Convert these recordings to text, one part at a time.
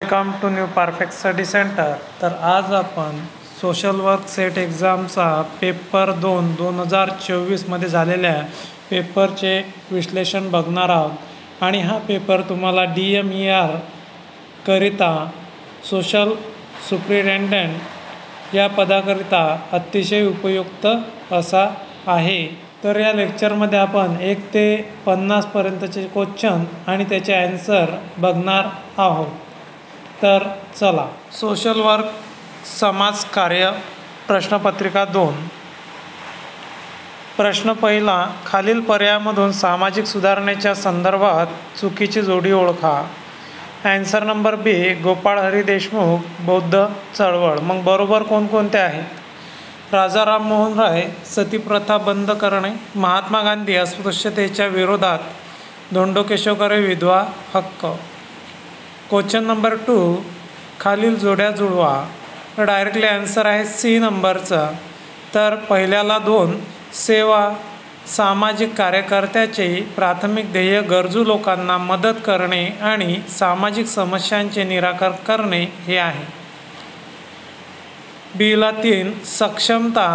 Welcome to new perfect study centre. तर आज आपण सोशल वर्क सेट एक्झामचा पेपर 2024मध्ये झालेल्या पेपरचे विश्लेषण बघणार आहोत. आणि हा पेपर तुम्हाला DMER करिता सोशल सुप्रिटेंडंट या पदाकरिता अतिशय उपयुक्त असा आहे. तर या लेक्चरमध्ये आपण 1 ते 50 पर्यंतचे क्वेश्चन आणि त्याचे ॲन्सर बघणार आहोत. तर चला. सोशल वर्क समाजकार्य प्रश्नपत्रिका 2. प्रश्न पहिला, खालील पर्यायामधून सामाजिक सुधारणेच्या संदर्भात चुकीची जोडी ओळखा. Answer number B, Gopal Hari Deshmukh बौद्ध चळवळ. मग बरोबर कोणकोणते आहेत? राजा राममोहन राय सती प्रथा बंद करणे, महात्मा गांधी अस्पृश्यतेच्या विरोधात, धोंडो केशव कर्वे विधवा हक्क. क्वेश्चन नंबर 2, खालील जोड्या जुळवा. डायरेक्टली आन्सर आहे C नंबरचा. तर पहिल्याला 2, सेवा सामाजिक कार्यकर्त्याचे प्राथमिक ध्येय गरजू लोकांना मदत करणे आणि सामाजिक समस्यांचे निराकरण करणे हे आहे. Bला 3, सक्षमता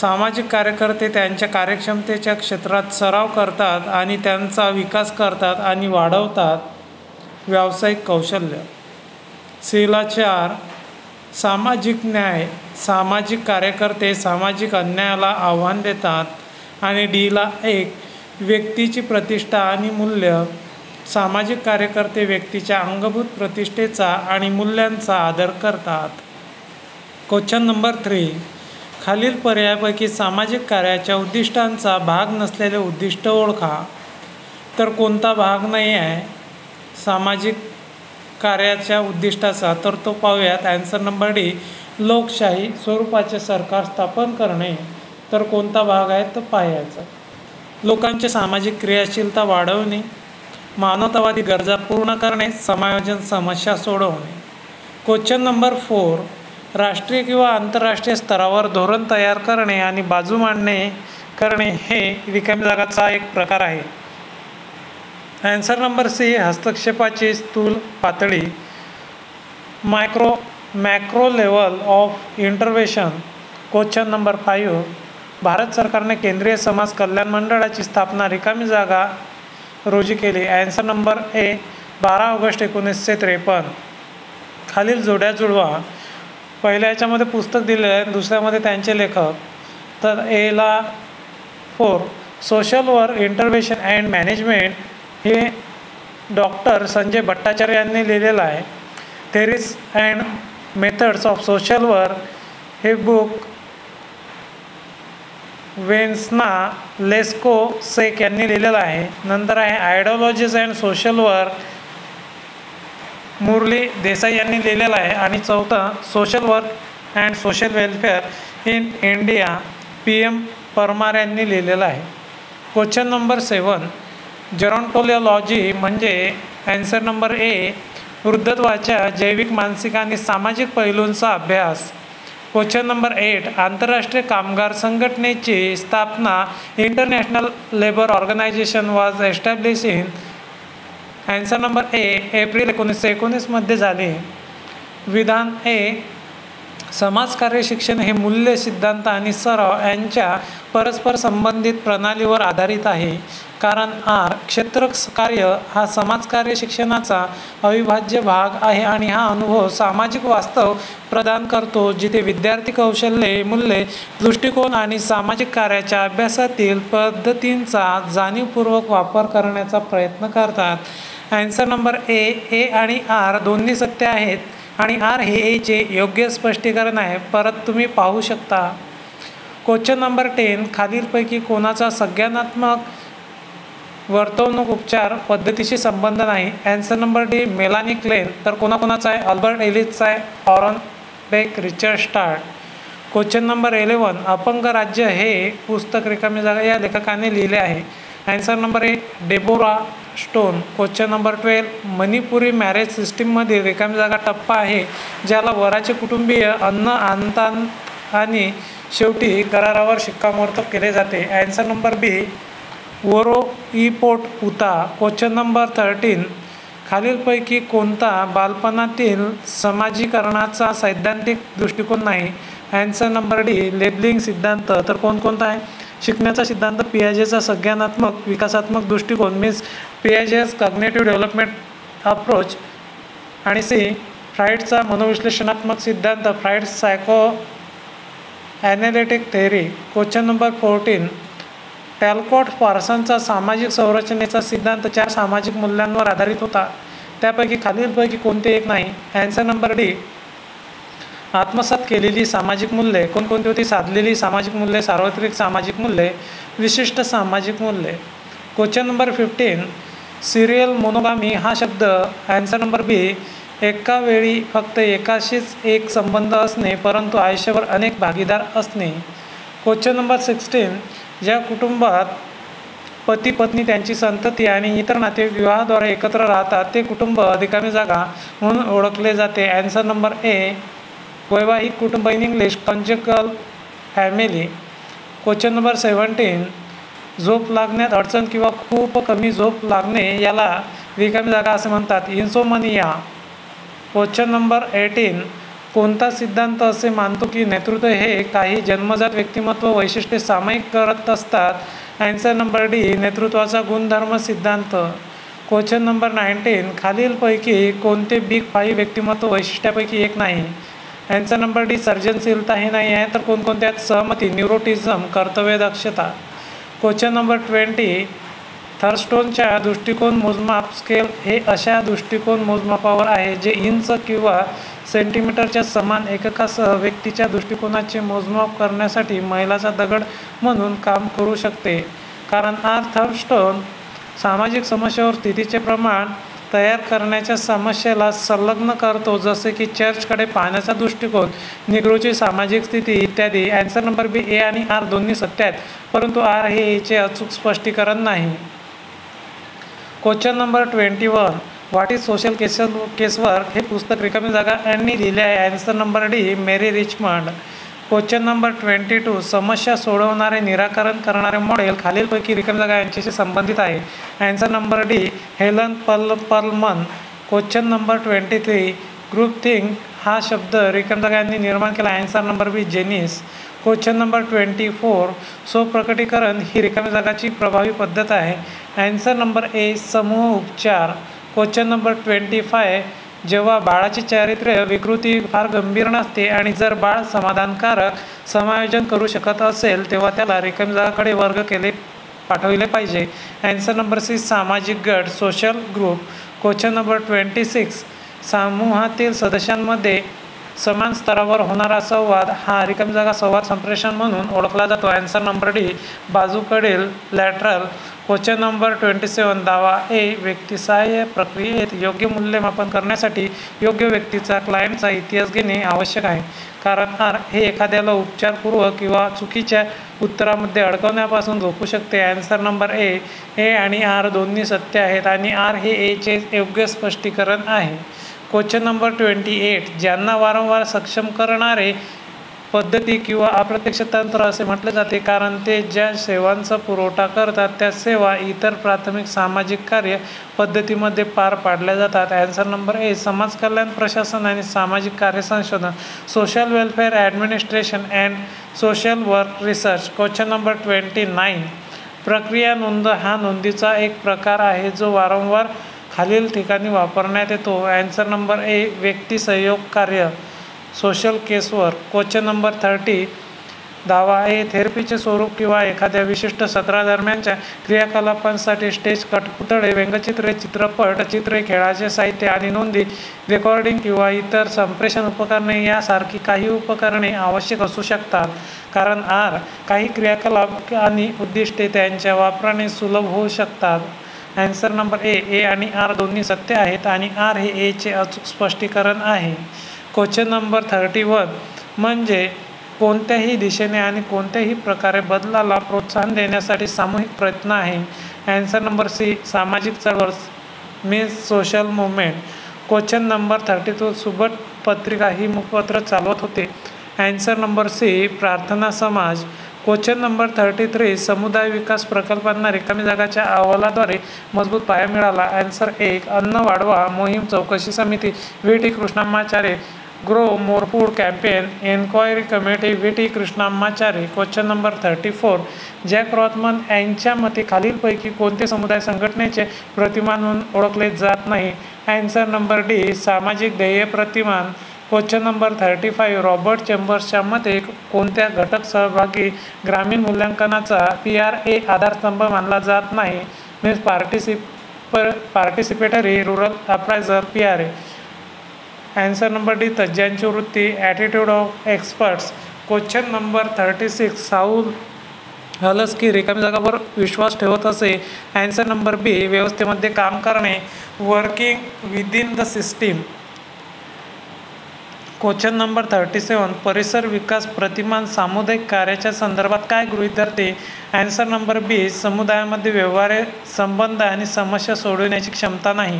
सामाजिक कार्यकर्ते त्यांच्या कार्यक्षमतेच्या क्षेत्रात सराव करतात आणि त्यांचा विकास करतात आणि वाढवतात. व्यावसायिक कौशल्य. Cला 4, सामाजिक न्याय सामाजिक कार्यकर्ते सामाजिक अन्यायाला आव्हान देतात आणि Dला 1, व्यक्तीची प्रतिष्ठा आणि मूल्य सामाजिक कार्यकर्ते व्यक्तीच्या अंगभूत प्रतिष्ठेचा आणि मूल्यांचा आदर करतात. क्वेश्चन नंबर 3, खालील पर्यायापैकी सामाजिक कार्याच्या उद्दिष्टांचा भाग नसलेले उद्दिष्ट ओळखा. तर कोणता भाग नाही आहे सामाजिक कार्याच्या उद्दिष्टाचा? तर तो पाहूयात. ॲन्सर नंबर D, लोकशाही स्वरूपाचे सरकार स्थापन करणे. तर कोणता भाग आहे तो पाहायचा. लोकांची सामाजिक क्रियाशीलता वाढवणे, मानवतावादी गरजा पूर्ण करणे, समायोजन समस्या सोडवणे. क्वेश्चन नंबर 4, राष्ट्रीय किंवा आंतरराष्ट्रीय स्तरावर धोरण तयार करणे आणि बाजू मांडणे करणे हे रिकाम्या जागाचा एक प्रकार आहे. ॲन्सर नंबर C, हस्तक्षेपाची स्थूल पातळी. Macro level of intervention. Question number 5, Bharat सरकारने केंद्रीय समाज कल्याण मंडळाची स्थापना रिकामी जागा रोजी केली. Answer number A, 12 August 1953. खालील जोड्या जुळवा. पहिल्या याच्यामध्ये पुस्तक दिले आहे, दुसऱ्यामध्ये त्यांचे लेखक. तर Aला 4, social work intervention and management हे डॉक्टर संजय भट्टाचार्य यांनी लिहिलेलं आहे. Theories and methods of social work हे बुक वेन्सना लेस्को सेक यांनी लिहिलेलं आहे. नंतर आहे ideologies and social work, Murali Desai यांनी लिहिलेलं आहे. आणि चौथं, social work and social welfare in India, PM Parmar यांनी लिहिलेलं आहे. क्वेश्चन नंबर 7, जेरोंटोलॉजी म्हणजे? ॲन्सर नंबर A, वृद्धत्वाच्या जैविक, मानसिक आणि सामाजिक पैलूंचा अभ्यास. क्वेश्चन नंबर 8, आंतरराष्ट्रीय कामगार संघटनेची स्थापना International Labour Organization was establish in. Answer number A, April 1919मध्ये झाले. विधान A, समाजकार्य शिक्षण हे मूल्य, सिद्धांत आणि सराव यांच्या परस्पर संबंधित प्रणालीवर आधारित आहे. कारण R, क्षेत्र कार्य हा समाजकार्य शिक्षणाचा अविभाज्य भाग आहे आणि हा अनुभव सामाजिक वास्तव प्रदान करतो जिथे विद्यार्थी कौशल्ये, मूल्ये, दृष्टिकोन आणि सामाजिक कार्याच्या अभ्यासातील पद्धतींचा जाणीवपूर्वक वापर करण्याचा प्रयत्न करतात. ॲन्सर नंबर A आणि R दोन्ही सत्य आहेत आणि R हे A चे योग्य स्पष्टीकरण आहे. परत तुम्ही पाहू शकता. क्वेश्चन नंबर 10, खालीलपैकी कोणाचा संज्ञानात्मक वर्तवणूक उपचार पद्धतीशी संबंध नाही. Answer number D, Melanie Klein. तर कोणाकोणाचा आहे? अल्बर्ट एलिसचा आहे, Aaron Beck, Richard Stuart. Question number 11, अपंग राज्य हे पुस्तक रिकामी जागा या लेखकाने लिहिले आहे. Answer number A, Deborah stone. Question number 12, Manipuri marriage सिस्टीममधील रिकामी जागा टप्पा आहे ज्याला वराचे कुटुंबीय अन्न आणतात आणि शेवटी करारावर शिक्कामोर्तब केले जाते. ॲन्सर नंबर B, वोरो इपोट उता. क्वेश्चन नंबर 13, खालीलपैकी कोणता बालपणातील समाजीकरणाचा सैद्धांतिक दृष्टिकोन नाही? आन्सर नंबर डी लेबलिंग सिद्धांत. तर कोणकोणता आहे? शिकण्याचा सिद्धांत, पियाजेचा संज्ञानात्मक विकासात्मक दृष्टिकोन means Piaget's cognitive development approach, आणि सी फ्राईडचा मनोविश्लेषणात्मक सिद्धांत, Freud psycho analytic theory. Question number 14 Talcott पार्सनचा सामाजिक संरचनेचा सिद्धांत 4 सामाजिक मूल्यांवर आधारित होता. त्यापैकी खालीलपैकी कोणते एक नाही? आन्सर नंबर डी आत्मसात केलेली सामाजिक मूल्ये. कोणकोणती होती? साधलेली सामाजिक मूल्ये, सार्वत्रिक सामाजिक मूल्ये, विशिष्ट सामाजिक मूल्ये. क्वेश्चन नंबर 15 सिरियल मोनोगामी हा शब्द. आन्सर नंबर बी एका वेळी फक्त एकाशीच एक संबंध असणे परंतु आयुष्यभर अनेक भागीदार असणे. क्वेश्चन नंबर 16 ज्या कुटुंबात पती पत्नी त्यांची संतती आणि इतर नाते विवाहाद्वारे एकत्र राहतात ते कुटुंब रिकामी जागा म्हणून ओळखले जाते. आन्सर नंबर ए वैवाहिक कुटुंब, in English conjugal family. Question number 17 झोप लागण्यात अडचण किंवा खूप कमी झोप लागणे याला रिकामी जागा असे म्हणतात. इन्सोमनिया. क्वेश्चन नंबर 18 कोणता सिद्धांत असे मानतो की नेतृत्व हे काही जन्मजात व्यक्तिमत्व वैशिष्ट्ये सामायिक करत असतात? आन्सर नंबर डी नेतृत्वाचा गुणधर्म सिद्धांत. क्वेश्चन नंबर 19 खालीलपैकी कोणते बिग 5 व्यक्तिमत्व वैशिष्ट्यापैकी एक नाही? आन्सर नंबर डी सर्जनशीलता हे नाही आहे. तर कोणकोणत्या? सहमती, न्यूरोटिझम, कर्तव्य दक्षता. क्वेश्चन नंबर 20 थर्स्टोनच्या दृष्टिकोन मोजमाप स्केल हे अशा दृष्टिकोन मोजमापावर आहे जे इंच किंवा सेंटीमीटरच्या समान एककासह व्यक्तीच्या दृष्टिकोनाचे मोजमाप करण्यासाठी मैलाचा दगड म्हणून काम करू शकते. कारण थर्स्टोन सामाजिक समस्येवर स्थितीचे प्रमाण तयार करण्याच्या समस्येला संलग्न करतो जसे की चर्चकडे पाहण्याचा दृष्टिकोन, निग्रोची सामाजिक स्थिती इत्यादी. आन्सर नंबर बी ए आणि आर दोन्ही सत्य आहेत परंतु आर हे एचे अचूक स्पष्टीकरण नाही. Question number 21 what is social casework हे पुस्तक रिकामी जागा यांनी लिहिले आहे? आन्सर नंबर डी मेरी रिचमंड. क्वेश्चन नंबर 22 समस्या सोडवणारे निराकरण करणारे मॉडेल खालीलपैकी रिकामी जागा यांच्याशी संबंधित आहे? Answer number D Helen Perlman. Question number 23 group think हा शब्द रिकामी जागा यांनी निर्माण केला? आन्सर नंबर बी जेनिस. क्वेश्चन नंबर 24 स्वप्रकटीकरण ही रिकामी जागाची प्रभावी पद्धत आहे? आन्सर नंबर ए समूह उपचार. क्वेश्चन नंबर 25 जेव्हा बाळाची चारित्र्य विकृती फार गंभीर नसते आणि जर बाळ समाधानकारक समायोजन करू शकत असेल तेव्हा त्याला रिकामी जागाकडे वर्ग पाठविले पाहिजे. आन्सर नंबर सी सामाजिक गट सोशल ग्रुप. क्वेश्चन नंबर 26 समूहातील सदस्यांमध्ये समान स्तरावर होणारा संवाद हा रिकामी जागा संवाद संप्रेषण म्हणून ओळखला जातो. आन्सर नंबर डी बाजूकडील लॅटरल. क्वेश्चन नंबर 27 दावा ए व्यक्तिसहाय्य प्रक्रियेत योग्य मूल्यमापन करण्यासाठी योग्य व्यक्तीचा क्लायंटचा इतिहास घेणे आवश्यक आहे कारण आर हे एखाद्याला उपचारपूर्वक किंवा चुकीच्या उत्तरामध्ये अडकवण्यापासून रोखू शकते. आन्सर नंबर ए आणि आर दोन्ही सत्य आहेत आणि आर हे एचे योग्य स्पष्टीकरण आहे. क्वेश्चन नंबर 28 ज्यांना वारंवार सक्षम करणारे पद्धती किंवा अप्रत्यक्ष तंत्र असे म्हटले जाते कारण ते ज्या सेवांचा पुरवठा करतात त्या सेवा इतर प्राथमिक सामाजिक कार्य पद्धतीमध्ये पार पाडल्या जातात. आन्सर नंबर ए समाज कल्याण प्रशासन आणि सामाजिक कार्य संशोधन social welfare administration and social work research. Question number 29 प्रक्रिया नोंद हा नोंदीचा एक प्रकार आहे जो वारंवार खालील ठिकाणी वापरण्यात येतो? आन्सर नंबर ए व्यक्ती सहयोग कार्य सोशल केसवर्क. क्वेश्चन नंबर 30 दावा ए थेरपीचे स्वरूप किंवा एखाद्या विशिष्ट सत्रादरम्यानच्या क्रियाकलापांसाठी स्टेज कठपुतळे, व्यंगचित्रे, चित्रपट, चित्रे, खेळाचे साहित्य आणि नोंदी, रेकॉर्डिंग किंवा इतर संप्रेषण उपकरणे यासारखी काही उपकरणे आवश्यक असू शकतात कारण आर काही क्रियाकलाप आणि उद्दिष्टे त्यांच्या वापराने सुलभ होऊ शकतात. आन्सर नंबर ए आणि आर दोन्ही सत्य आहेत आणि आर हे एचे अचूक स्पष्टीकरण आहे. क्वेश्चन नंबर 31 म्हणजे कोणत्याही दिशेने आणि कोणत्याही प्रकारे बदलाला प्रोत्साहन देण्यासाठी सामूहिक प्रयत्न आहे? आन्सर नंबर सी सामाजिक चळवळ means social movement. Question number 32 सुबट पत्रिका ही मुखपत्र चालवत होते? आन्सर नंबर सी प्रार्थना समाज. क्वेश्चन नंबर 33 समुदाय विकास प्रकल्पांना रिकामी जागाच्या अहवालाद्वारे मजबूत पाया मिळाला. आन्सर 1 अन्न वाढवा मोहीम चौकशी समिती V T Krishnamachari. Grow more food campaign enquiry committee V T Krishnamachari. Question number 34 Jack Rothman यांच्या मते खालीलपैकी कोणते समुदाय संघटनेचे प्रतिमान म्हणून ओळखले जात नाही. आन्सर नंबर डी सामाजिक ध्येय प्रतिमान. क्वेश्चन नंबर 35 रॉबर्ट चेंबर्सच्या मते कोणत्या घटक सहभागी ग्रामीण मूल्यांकनाचा PRA आधारस्तंभ मानला जात नाही. Means participatory rural appraiser PRA. Answer number D तज्ज्ञांची वृत्ती attitude of experts. Question number 36 Saul हलस्की रिकामी जागावर विश्वास ठेवत असे. आन्सर नंबर बी व्यवस्थेमध्ये काम करणे working within the system. Question number 37 परिसर विकास प्रतिमान सामुदायिक कार्याच्या संदर्भात काय गृहीत धरते. आन्सर नंबर बी समुदायामध्ये व्यवहार्य संबंध आणि समस्या सोडविण्याची क्षमता नाही.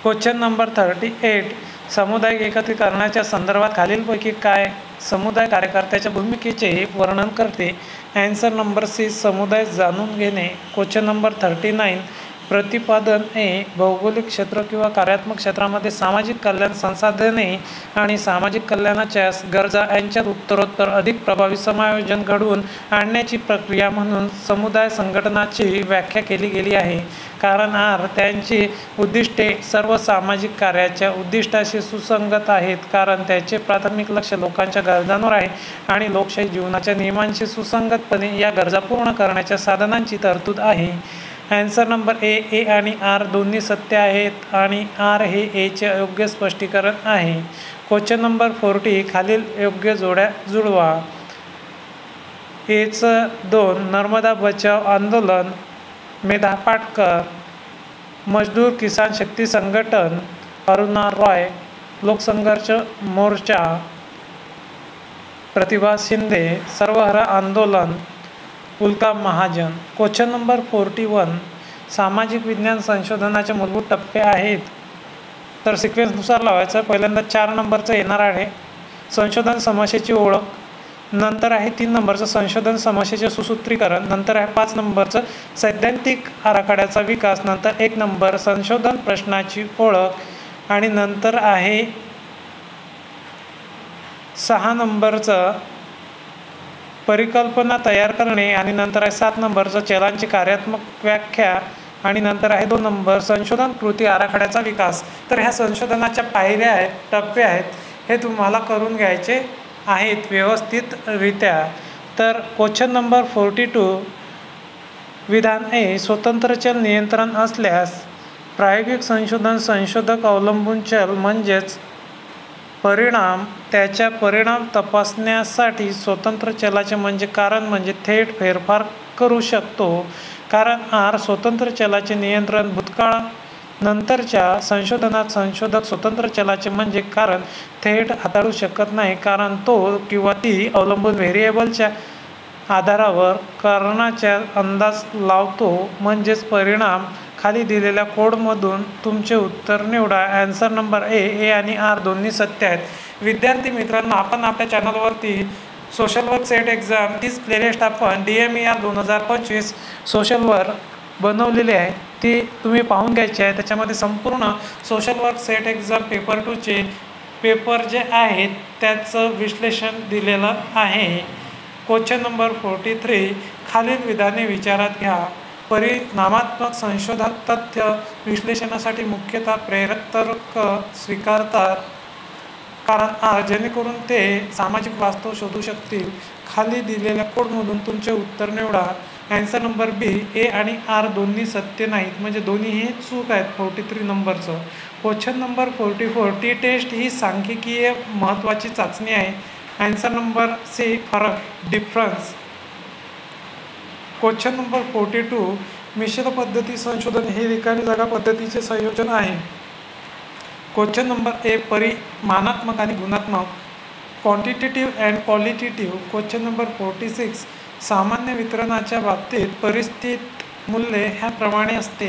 क्वेश्चन नंबर 38 सामुदायिक एकत्रीकरणाच्या संदर्भात खालीलपैकी काय समुदाय कार्यकर्त्याच्या भूमिकेचे वर्णन करते. आन्सर नंबर सी समुदाय जाणून घेणे. क्वेश्चन नंबर 39 प्रतिपादन ए भौगोलिक क्षेत्र किंवा कार्यात्मक क्षेत्रामध्ये सामाजिक कल्याण संसाधने आणि सामाजिक कल्याणाच्या गरजा यांच्यात उत्तरोत्तर अधिक प्रभावी समायोजन घडवून आणण्याची प्रक्रिया म्हणून समुदाय संघटनाची व्याख्या केली गेली आहे. कारण त्यांची उद्दिष्टे सर्व सामाजिक कार्याच्या उद्दिष्टाशी सुसंगत आहेत, कारण त्याचे प्राथमिक लक्ष लोकांच्या गरजांवर आहे आणि लोकशाही जीवनाच्या नियमांशी सुसंगतपणे या गरजा पूर्ण करण्याच्या साधनांची तरतूद आहे. आन्सर नंबर ए आणि आर दोन्ही सत्य आहेत आणि आर हे एचे योग्य स्पष्टीकरण आहे. क्वेश्चन नंबर 40 खालील योग्य जोड्या जुळवा. एचं 2 नर्मदा बचाव आंदोलन मेधा पाटकर. मजदूर किसान शक्ती संघटन अरुणा रॉय. लोकसंघर्ष मोर्चा प्रतिभा शिंदे. सर्वहरा आंदोलन उल्का महाजन. क्वेश्चन नंबर 41 सामाजिक विज्ञान संशोधनाचे मूलभूत टप्पे आहेत. तर सिक्वेन्सनुसार लावायचं. पहिल्यांदा 4 नंबरचं येणार आहे संशोधन समस्येची ओळख. नंतर आहे 3 नंबरचं संशोधन समस्येचे सुसूत्रीकरण. नंतर आहे 5 नंबरचं सैद्धांतिक आराखड्याचा विकास. नंतर 1 नंबर संशोधन प्रश्नाची ओळख आणि नंतर आहे 6 नंबरचं परिकल्पना तयार करणे आणि नंतर आहे 7 नंबरचं चलांची कार्यात्मक व्याख्या आणि नंतर आहे 2 नंबर संशोधन कृती आराखड्याचा विकास. तर ह्या संशोधनाच्या पायऱ्या आहेत, टप्पे आहेत, हे तुम्हाला करून घ्यायचे आहेत व्यवस्थितरित्या. तर क्वेश्चन नंबर 42 विधान ए स्वतंत्र चल नियंत्रण असल्यास प्रायोगिक संशोधक अवलंबून चल म्हणजेच परिणाम त्याच्या परिणाम तपासण्यासाठी स्वतंत्र चलाचे म्हणजे कारण म्हणजे थेट फेरफार करू शकतो. कारण आर स्वतंत्र चलाचे नियंत्रण भूतकाळ नंतरच्या संशोधनात संशोधक स्वतंत्र चलाचे म्हणजे कारण थेट हाताळू शकत नाही, कारण तो किंवा ती अवलंबून व्हेरिएबलच्या आधारावर कारणाचा अंदाज लावतो. म्हणजेच परिणाम. खाली दिलेल्या कोडमधून तुमचे उत्तर निवडा. आन्सर नंबर ए आणि आर दोन्ही सत्य आहेत. विद्यार्थी मित्रांनो, आपण आपल्या चॅनलवरती सोशल वर्क सेट एक्झाम तीच प्लेलिस्ट आपण DMER 2025 सोशल वर्क बनवलेली आहे, ती तुम्ही पाहून घ्यायची आहे. त्याच्यामध्ये संपूर्ण social work SET exam paper 2चे पेपर जे आहेत त्याचं विश्लेषण दिलेलं आहे. क्वेश्चन नंबर 43 खालील विधाने विचारात घ्या. परिणामात्मक संशोधक तथ्य विश्लेषणासाठी मुख्यतः प्रेरक तर्क स्वीकारतात, कारण जेणेकरून ते सामाजिक वास्तव शोधू शकतील. खाली दिलेल्या कोडमधून तुमचे उत्तर निवडा. आन्सर नंबर बी ए आणि आर दोन्ही सत्य नाहीत, म्हणजे दोन्ही हे चूक आहेत 43 नंबरचं. क्वेश्चन नंबर 44 टी टेस्ट ही सांख्यिकीय महत्त्वाची चाचणी आहे. आन्सर नंबर सी फरक डिफरन्स. क्वेश्चन नंबर 42 मिश्र पद्धती संशोधन हे रिकामी जागा पद्धतीचे संयोजन आहे. क्वेश्चन नंबर ए परिमाणात्मक आणि गुणात्मक quantitative and qualitative. Question number 46 सामान्य वितरणाच्या बाबतीत परिस्थिती मूल्य ह्याप्रमाणे असते.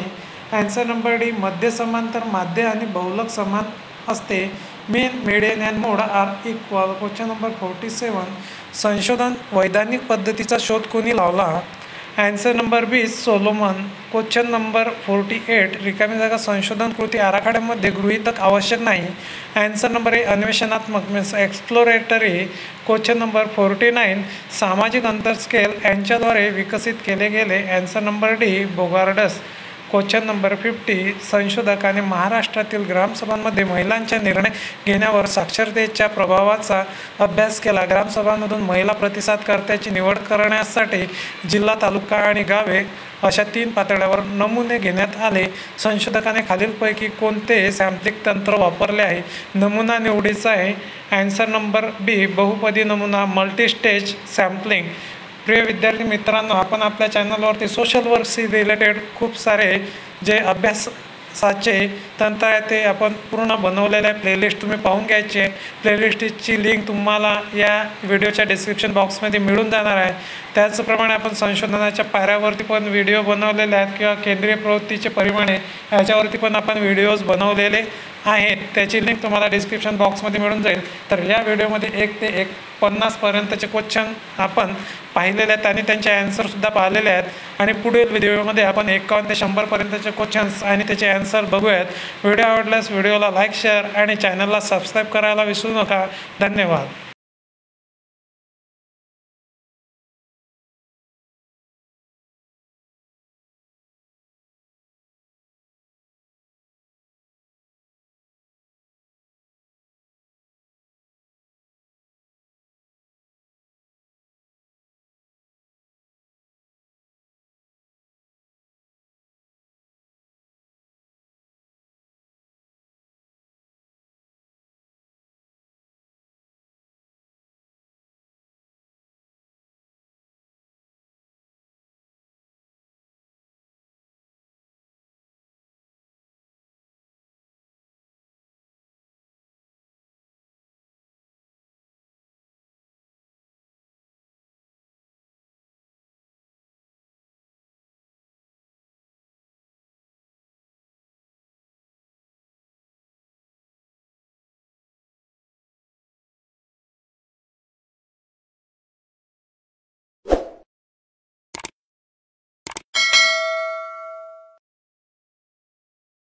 आन्सर नंबर डी मध्य समांतर माध्य आणि बहुलक समान असते. mean, median and mode are equal. Question number 47, संशोधन वैधानिक पद्धतीचा शोध कोणी लावला? Answer number B, Solomon. Question number 48, रिकामी जागा संशोधन कृती आराखड्यामध्ये गृहीतक आवश्यक नाही. ॲन्सर नंबर ए, अन्वेषणात्मक मीन्स एक्सप्लोरेटरी. क्वेश्चन नंबर 49, सामाजिक अंतर स्केल यांच्याद्वारे विकसित केले गेले. Answer number D, Bogardus. Question number 50, संशोधकाने महाराष्ट्रातील ग्रामसभांमध्ये महिलांच्या निर्णय घेण्यावर साक्षरतेच्या प्रभावाचा अभ्यास केला. ग्रामसभांमधून महिला प्रतिसादकर्त्याची निवड करण्यासाठी जिल्हा, तालुका आणि गावे अशा 3 पातळ्यावर नमुने घेण्यात आले. संशोधकाने खालीलपैकी कोणते सॅम्पलिंग तंत्र वापरले आहे? नमुना निवडीचा आहे. ॲन्सर नंबर बी, बहुपदी नमुना, मल्टीस्टेज सॅम्पलिंग. प्रिय विद्यार्थी मित्रांनो, आपण आपल्या चॅनलवरती सोशल वर्कशी रिलेटेड खूप सारे जे अभ्यासाचे तंत्र आहे ते आपण पूर्ण बनवलेले आहे. प्लेलिस्ट तुम्ही पाहून घ्यायची आहे. प्लेलिस्टची लिंक तुम्हाला या व्हिडिओच्या डिस्क्रिप्शन बॉक्समध्ये मिळून जाणार आहे. त्याचप्रमाणे आपण संशोधनाच्या पायऱ्यावरती पण व्हिडिओ बनवलेले आहेत किंवा केंद्रीय प्रवृत्तीचे परिमाणे याच्यावरती पण आपण व्हिडिओज बनवलेले आहेत. त्याची लिंक तुम्हाला डिस्क्रिप्शन बॉक्समध्ये मिळून जाईल. तर या व्हिडिओमध्ये 1 ते 50 पर्यंतचे क्वेश्चन आपण पाहिलेले आहेत आणि त्यांचे ॲन्सरसुद्धा पाहिलेले आहेत. आणि पुढील व्हिडिओमध्ये आपण 51 ते 100 पर्यंतचे क्वेश्चन्स आणि त्याचे ॲन्सर बघूयात. व्हिडिओ आवडल्यास व्हिडिओला लाईक, शेअर आणि चॅनलला सबस्क्राईब करायला विसरू नका. धन्यवाद.